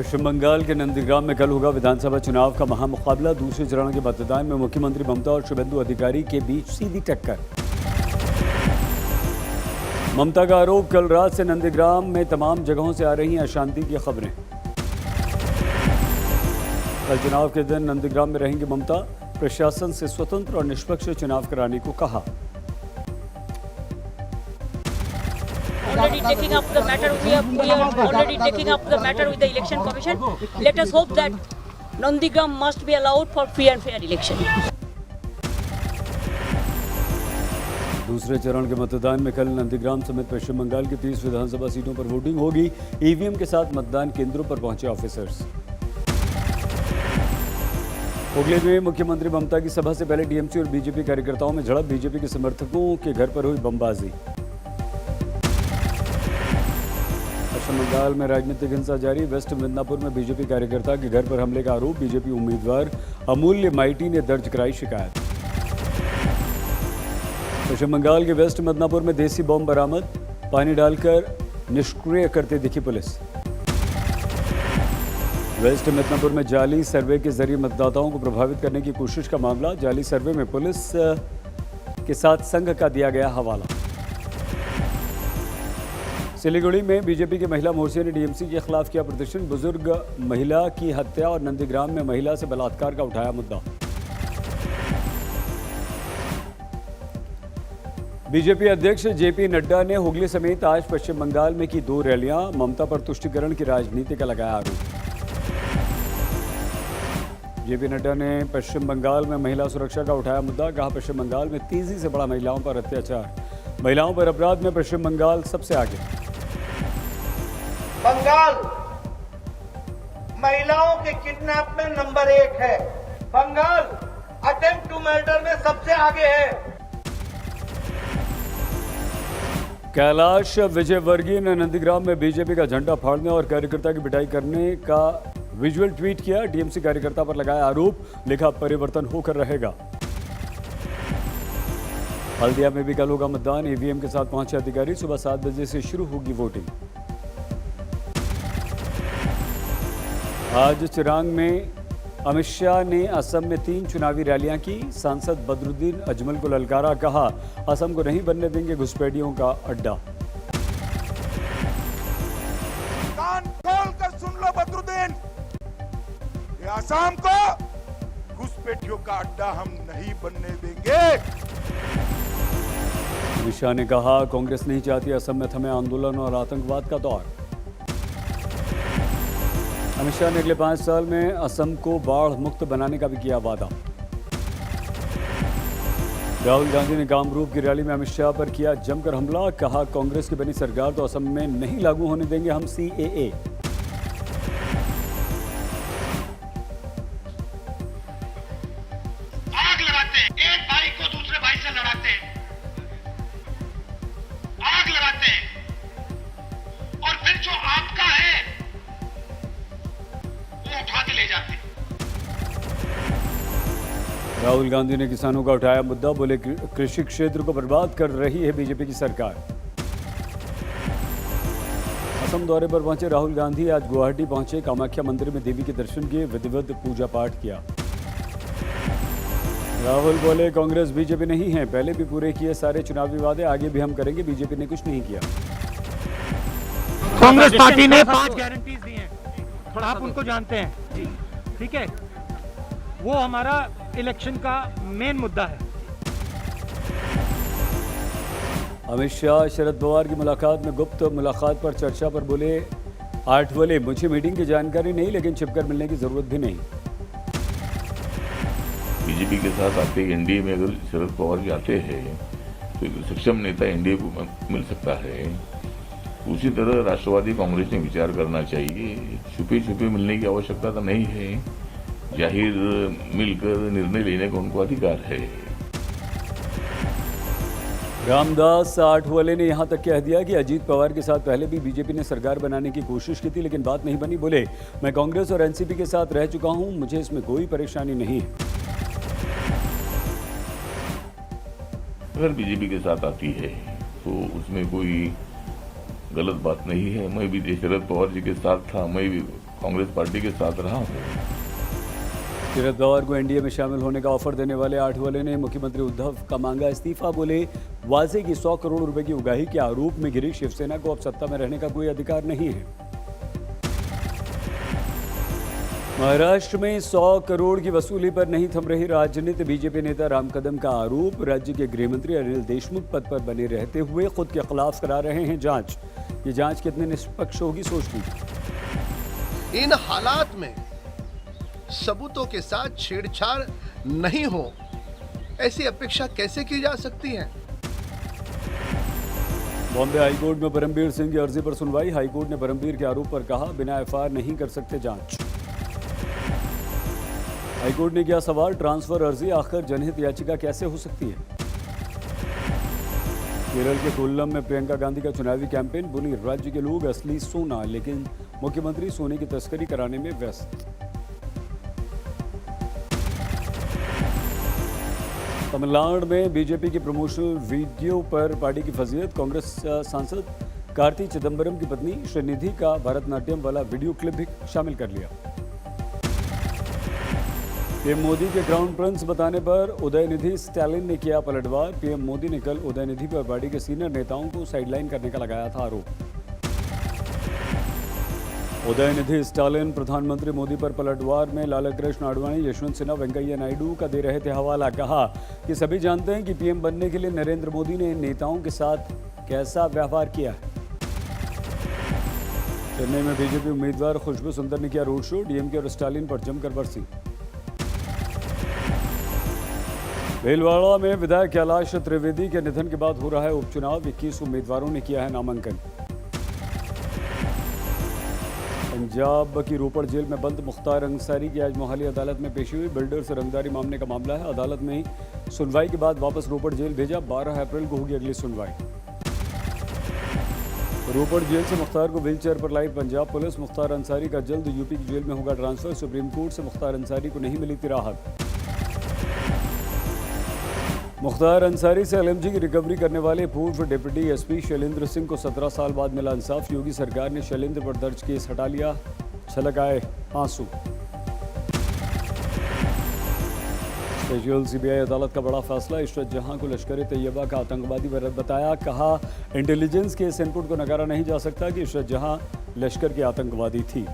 पश्चिम बंगाल के नंदीग्राम में कल होगा विधानसभा चुनाव का महामुकाबला। दूसरे चरण के मतदान में मुख्यमंत्री ममता और शुभेंदु अधिकारी के बीच सीधी टक्कर। ममता का आरोप, कल रात से नंदीग्राम में तमाम जगहों से आ रही हैं अशांति की खबरें। कल चुनाव के दिन नंदीग्राम में रहेंगे ममता, प्रशासन से स्वतंत्र और निष्पक्ष चुनाव कराने को कहा। Already taking up the matter, we are already taking up the matter with the election commission. Let us hope that Nandigram must be allowed for free and fair election. दूसरे चरण के मतदान में कल नंदीग्राम समेत पश्चिम बंगाल की 30 विधानसभा सीटों पर वोटिंग होगी। ईवीएम के साथ मतदान केंद्रों पर पहुंचे ऑफिसर्स। हुगली में मुख्यमंत्री ममता की सभा से पहले टीएमसी और बीजेपी कार्यकर्ताओं में झड़प। बीजेपी के समर्थकों के घर पर हुई बमबाजी। पश्चिम बंगाल में राजनीतिक हिंसा जारी। वेस्ट मिदनापुर में बीजेपी कार्यकर्ता के घर पर हमले का आरोप। बीजेपी उम्मीदवार अमूल्य माइटी ने दर्ज कराई शिकायत। पश्चिम बंगाल के वेस्ट मिदनापुर में देसी बम बरामद। पानी डालकर निष्क्रिय करते दिखी पुलिस। वेस्ट मिदनापुर में जाली सर्वे के जरिए मतदाताओं को प्रभावित करने की कोशिश का मामला। जाली सर्वे में पुलिस के साथ संघ का दिया गया हवाला। सिलीगुड़ी में बीजेपी के महिला मोर्चे ने टीएमसी के खिलाफ किया प्रदर्शन। बुजुर्ग महिला की हत्या और नंदीग्राम में महिला से बलात्कार का उठाया मुद्दा। बीजेपी अध्यक्ष जेपी नड्डा ने हुगली समेत आज पश्चिम बंगाल में की 2 रैलियां। ममता पर तुष्टीकरण की राजनीति का लगाया आरोप। जेपी नड्डा ने पश्चिम बंगाल में महिला सुरक्षा का उठाया मुद्दा। कहा, पश्चिम बंगाल में तेजी से बढ़ा महिलाओं पर अत्याचार। महिलाओं पर अपराध में पश्चिम बंगाल सबसे आगे। बंगाल महिलाओं के किडनैप में नंबर 1 है। बंगाल अटेम्प्ट टू मर्डर में सबसे आगे है। कैलाश विजयवर्गीय ने नंदीग्राम में बीजेपी का झंडा फाड़ने और कार्यकर्ता की पिटाई करने का विजुअल ट्वीट किया। टीएमसी कार्यकर्ता पर लगाया आरोप। लिखा, परिवर्तन होकर रहेगा। हल्दिया में भी कल होगा मतदान। ईवीएम के साथ पहुंचे अधिकारी। सुबह 7 बजे से शुरू होगी वोटिंग। आज चिरांग में अमित शाह ने असम में 3 चुनावी रैलियां की। सांसद बदरुद्दीन अजमल को ललकारा। कहा, असम को नहीं बनने देंगे घुसपैठियों का अड्डा। कान खोल कर सुन लो बदरुद्दीन, ये असम को घुसपैठियों का अड्डा हम नहीं बनने देंगे। अमित शाह ने कहा, कांग्रेस नहीं चाहती असम में थमे आंदोलन और आतंकवाद का दौर। अमित शाह ने अगले 5 साल में असम को बाढ़ मुक्त बनाने का भी किया वादा। राहुल गांधी ने कामरूप की रैली में अमित शाह पर किया जमकर हमला। कहा, कांग्रेस की बनी सरकार तो असम में नहीं लागू होने देंगे हम सीएए। आग लगाते हैं, एक भाई को दूसरे भाई से लड़ाते हैं, आग लगाते हैं और फिर जो आपका है वो उठा के ले जाते हैं। राहुल गांधी ने किसानों का उठाया मुद्दा। बोले, कृषि क्षेत्र को बर्बाद कर रही है बीजेपी की सरकार। असम दौरे पर पहुंचे राहुल गांधी आज गुवाहाटी पहुंचे। कामाख्या मंदिर में देवी के दर्शन किए, विधिवत पूजा पाठ किया। राहुल बोले, कांग्रेस बीजेपी नहीं है, पहले भी पूरे किए सारे चुनावी वादे, आगे भी हम करेंगे। बीजेपी ने कुछ नहीं किया। कांग्रेस पार्टी ने 5 गारंटीज दी हैं, थोड़ा आप उनको जानते हैं, ठीक है? वो हमारा इलेक्शन का मेन मुद्दा है। अमित शाह शरद पवार की मुलाकात में गुप्त मुलाकात पर चर्चा पर बोले, आठवले, मुझे मीटिंग की जानकारी नहीं, लेकिन छिपकर मिलने की जरूरत भी नहीं। बीजेपी के साथ आते एनडीए में अगर शरद पवार जी आते हैं तो एक सक्षम नेता एनडीए को मिल सकता है। उसी तरह राष्ट्रवादी कांग्रेस ने विचार करना चाहिए। छुपे छुपे मिलने की आवश्यकता तो नहीं है, जाहिर मिलकर निर्णय लेने का उनको अधिकार है। रामदास आठवले ने यहां तक कह दिया कि अजीत पवार के साथ पहले भी बीजेपी ने सरकार बनाने की कोशिश की थी, लेकिन बात नहीं बनी। बोले, मैं कांग्रेस और एनसीपी के साथ रह चुका हूं, मुझे इसमें कोई परेशानी नहीं है। अगर बीजेपी के साथ आती है तो उसमें कोई गलत बात नहीं है। मैं भी शरद पवार जी के साथ था, मैं भी कांग्रेस पार्टी के साथ रहा हूँ। शरद पवार को एनडीए में शामिल होने का ऑफर देने वाले आठवले ने मुख्यमंत्री उद्धव का मांगा इस्तीफा। बोले वाजे की 100 करोड़ रुपए की उगाही के आरोप में घिरी शिवसेना को अब सत्ता में रहने का कोई अधिकार नहीं है। महाराष्ट्र में 100 करोड़ की वसूली पर नहीं थम रही राजनीति। बीजेपी नेता राम कदम का आरोप, राज्य के गृह मंत्री अनिल देशमुख पद पर बने रहते हुए खुद के खिलाफ करा रहे हैं जांच। ये जांच कितने निष्पक्ष होगी सोच लीजिए। इन हालात में सबूतों के साथ छेड़छाड़ नहीं हो, ऐसी अपेक्षा कैसे की जा सकती है? बॉम्बे हाईकोर्ट में परमबीर सिंह की अर्जी पर सुनवाई। हाईकोर्ट ने परमबीर के आरोप पर कहा बिना एफआईआर नहीं कर सकते जांच। हाईकोर्ट ने किया सवाल, ट्रांसफर अर्जी आखिर जनहित याचिका कैसे हो सकती है? केरल के कोल्लम में प्रियंका गांधी का चुनावी कैंपेन। बोली राज्य के लोग असली सोना, लेकिन मुख्यमंत्री सोने की तस्करी कराने में व्यस्त। तमिलनाडु में बीजेपी की प्रमोशनल वीडियो पर पार्टी की फजीहत। कांग्रेस सांसद कार्ति चिदंबरम की पत्नी श्रीनिधि का भरतनाट्यम वाला वीडियो क्लिप भी शामिल कर लिया। पीएम मोदी के क्राउन प्रिंस बताने पर उदयनिधि स्टालिन ने किया पलटवार। पीएम मोदी ने कल उदयनिधि पर पार्टी के सीनियर नेताओं को साइडलाइन करने का लगाया था आरोप। उदयनिधि स्टालिन प्रधानमंत्री मोदी पर पलटवार में लालकृष्ण आडवाणी, यशवंत सिन्हा, वेंकैया नायडू का दे रहे थे हवाला। कहा कि सभी जानते हैं कि पीएम बनने के लिए नरेंद्र मोदी ने नेताओं के साथ कैसा व्यवहार किया है। चेन्नई में बीजेपी उम्मीदवार खुशबू सुंदर ने किया रोड शो। डीएमके और स्टालिन पर जमकर बरसी। भीलवाड़ा में विधायक कैलाश त्रिवेदी के निधन के बाद हो रहा है उपचुनाव। 21 उम्मीदवारों ने किया है नामांकन। पंजाब की रोपड़ जेल में बंद मुख्तार अंसारी की आज मोहाली अदालत में पेशी हुई। बिल्डर से रंगदारी मामले का मामला है। अदालत में सुनवाई के बाद वापस रोपड़ जेल भेजा। 12 अप्रैल को होगी अगली सुनवाई। रोपड़ जेल से मुख्तार को व्हीलचेयर पर लाई पंजाब पुलिस। मुख्तार अंसारी का जल्द यूपी की जेल में होगा ट्रांसफर। सुप्रीम कोर्ट से मुख्तार अंसारी को नहीं मिली थी राहत। मुख्तार अंसारी से एलएमजी की रिकवरी करने वाले पूर्व डिप्टी एसपी शैलेंद्र सिंह को 17 साल बाद मिला इंसाफ। योगी सरकार ने शैलेंद्र पर दर्ज केस हटा लिया। छलक आए आंसू। स्पेशल सीबीआई अदालत का बड़ा फैसला। इशरत जहां को लश्कर तैयबा का आतंकवादी बताया। कहा इंटेलिजेंस के इस इनपुट को नकारा नहीं जा सकता कि इशरत जहां लश्कर की आतंकवादी थी।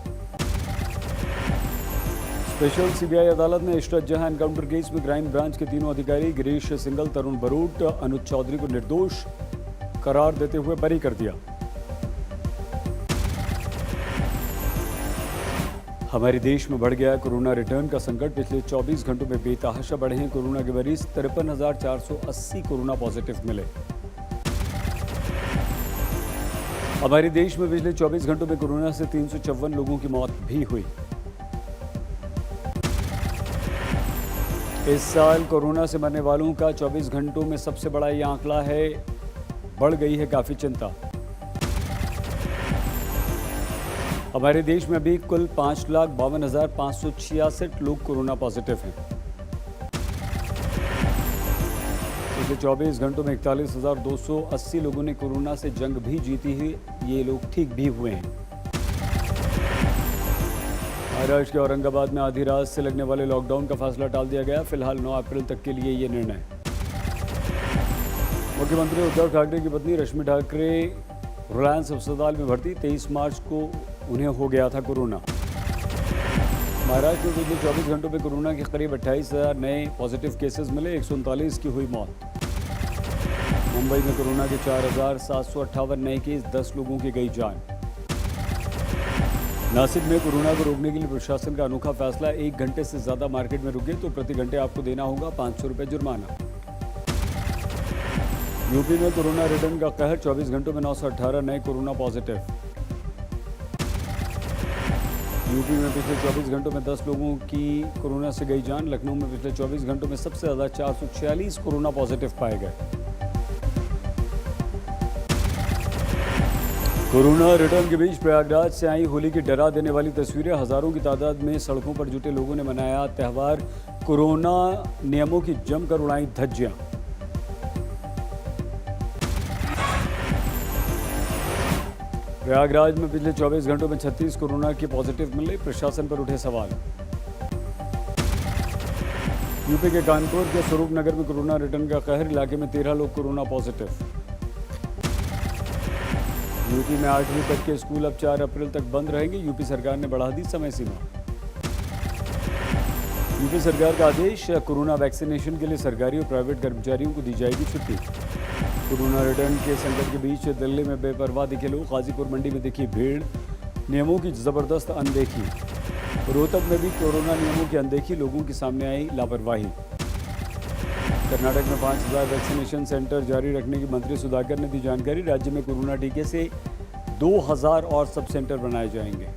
स्पेशल सीबीआई अदालत ने इशरत जहां एनकाउंटर केस में क्राइम ब्रांच के तीनों अधिकारी गिरीश सिंगल, तरुण बरूट, अनुज चौधरी को निर्दोष करार देते हुए बरी कर दिया। हमारे देश में बढ़ गया कोरोना रिटर्न का संकट। पिछले 24 घंटों में बेतहाशा बढ़े हैं कोरोना के मरीज। 53,480 कोरोना पॉजिटिव मिले। हमारे देश में पिछले 24 घंटों में कोरोना से 354 लोगों की मौत भी हुई। इस साल कोरोना से मरने वालों का 24 घंटों में सबसे बड़ा ये आंकड़ा है। बढ़ गई है काफ़ी चिंता। हमारे देश में अभी कुल 5,52,566 लोग कोरोना पॉजिटिव हैं। पिछले 24 घंटों में 41,280 लोगों ने कोरोना से जंग भी जीती है। ये लोग ठीक भी हुए हैं। महाराष्ट्र के औरंगाबाद में आधी रात से लगने वाले लॉकडाउन का फैसला टाल दिया गया। फिलहाल 9 अप्रैल तक के लिए ये निर्णय। मुख्यमंत्री उद्धव ठाकरे की पत्नी रश्मि ठाकरे रिलायंस अस्पताल में भर्ती। 23 मार्च को उन्हें हो गया था कोरोना। महाराष्ट्र में पिछले 24 घंटों में कोरोना के करीब 28,000 नए पॉजिटिव केसेस मिले। 139 की हुई मौत। मुंबई में कोरोना के 4,758 नए केस, 10 लोगों की गई जान। नासिक में कोरोना को रोकने के लिए प्रशासन का अनोखा फैसला। 1 घंटे से ज्यादा मार्केट में रुके तो प्रति घंटे आपको देना होगा 500 रुपये जुर्माना। यूपी में कोरोना रिटर्न का कहर। 24 घंटों में 918 नए कोरोना पॉजिटिव। यूपी में पिछले 24 घंटों में 10 लोगों की कोरोना से गई जान। लखनऊ में पिछले 24 घंटों में सबसे ज्यादा 446 कोरोना पॉजिटिव पाए गए। कोरोना रिटर्न के बीच प्रयागराज से आई होली की डरा देने वाली तस्वीरें। हजारों की तादाद में सड़कों पर जुटे लोगों ने मनाया त्यौहार। कोरोना नियमों की जमकर उड़ाई धज्जियां। प्रयागराज में पिछले 24 घंटों में 36 कोरोना के पॉजिटिव मिले, प्रशासन पर उठे सवाल। यूपी के कानपुर के स्वरूप नगर में कोरोना रिटर्न का कहर, इलाके में 13 लोग कोरोना पॉजिटिव। यूपी में 8वीं तक के स्कूल अब 4 अप्रैल तक बंद रहेंगे, यूपी सरकार ने बढ़ा दी समय सीमा। यूपी सरकार का आदेश, कोरोना वैक्सीनेशन के लिए सरकारी और प्राइवेट कर्मचारियों को दी जाएगी छुट्टी। कोरोना रिटर्न के संकट के बीच दिल्ली में बेपरवाह दिखे लोग, गाजीपुर मंडी में दिखी भीड़, नियमों की जबरदस्त अनदेखी। रोहतक में भी कोरोना नियमों की अनदेखी, लोगों के सामने आई लापरवाही। कर्नाटक में 5000 वैक्सीनेशन सेंटर जारी रखने की मंत्री सुधाकर ने दी जानकारी, राज्य में कोरोना टीके से 2000 और सब सेंटर बनाए जाएंगे।